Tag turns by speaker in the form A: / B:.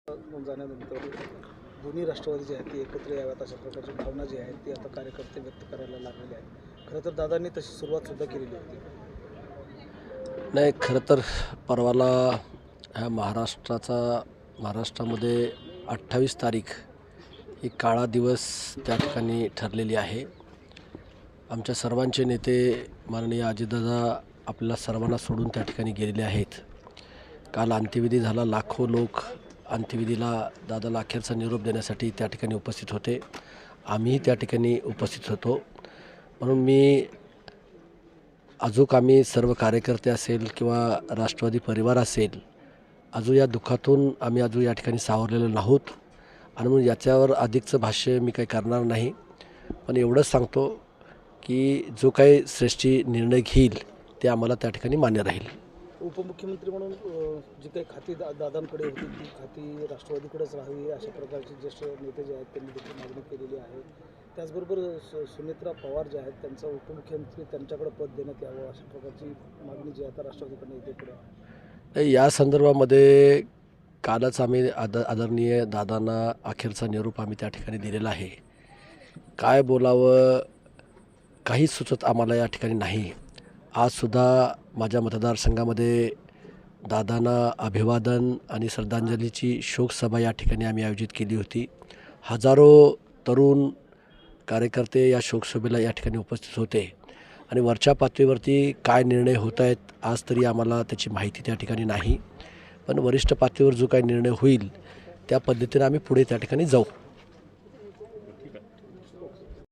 A: जाण्यानंतर दोन्ही राष्ट्रवादी जे आहेत ते एकत्र याव्यात अशा प्रकारची भावना जी आहे ती आता कार्यकर्ते व्यक्त करायला लागलेले आहेत. खरं तर दादांनी तशी सुरुवातसुद्धा केलेली होती.
B: नाही, खरं तर परवाला ह्या महाराष्ट्रामध्ये 28 तारीख ही काळा दिवस त्या ठिकाणी ठरलेली आहे. आमच्या सर्वांचे नेते माननीय अजितदादा आपल्याला सर्वांना सोडून त्या ठिकाणी गेलेले आहेत. काल अंत्यविधी झाला. लाखो लोक अंत्यविधीला दादाला अखेरचा निरोप देण्यासाठी त्या ठिकाणी उपस्थित होते. आम्हीही त्या ठिकाणी उपस्थित होतो. म्हणून आम्ही सर्व कार्यकर्ते असेल किंवा राष्ट्रवादी परिवार असेल, या दुःखातून आम्ही या ठिकाणी सावरलेलो नाहोत आणि म्हणून याच्यावर अधिकचं भाष्य मी काही करणार नाही. पण एवढंच सांगतो की जो काही श्रेष्ठी निर्णय घेईल ते आम्हाला त्या ठिकाणी मान्य राहील.
A: उपमुख्यमंत्री म्हणून जी काही खाती दादांकडे होती ती खाती राष्ट्रवादीकडेच राहावी अशा प्रकारचे ज्येष्ठ नेते जे आहेत त्यांनी देखील मागणी केलेली आहे. त्याचबरोबर सुनेत्रा पवार जे आहेत त्यांचा उपमुख्यमंत्री त्यांच्याकडे पद देण्यात यावं अशा प्रकारची मागणी जी आता राष्ट्रवादीकडे येते पुढे.
B: या संदर्भामध्ये कालच आम्ही आदरणीय दादांना अखेरचा निरोप आम्ही त्या ठिकाणी दिलेला आहे. काय बोलावं काहीच सुचत आम्हाला या ठिकाणी नाही. आजसुद्धा माझ्या मतदारसंघामध्ये दादांना अभिवादन आणि श्रद्धांजलीची शोकसभा या ठिकाणी आम्ही आयोजित केली होती. हजारो तरुण कार्यकर्ते या शोकसभेला या ठिकाणी उपस्थित होते आणि वरच्या पातळीवरती काय निर्णय होत आहेत आज तरी आम्हाला त्याची माहिती त्या ठिकाणी नाही. पण वरिष्ठ पातळीवर जो काही निर्णय होईल त्या पद्धतीने आम्ही पुढे त्या ठिकाणी जाऊ.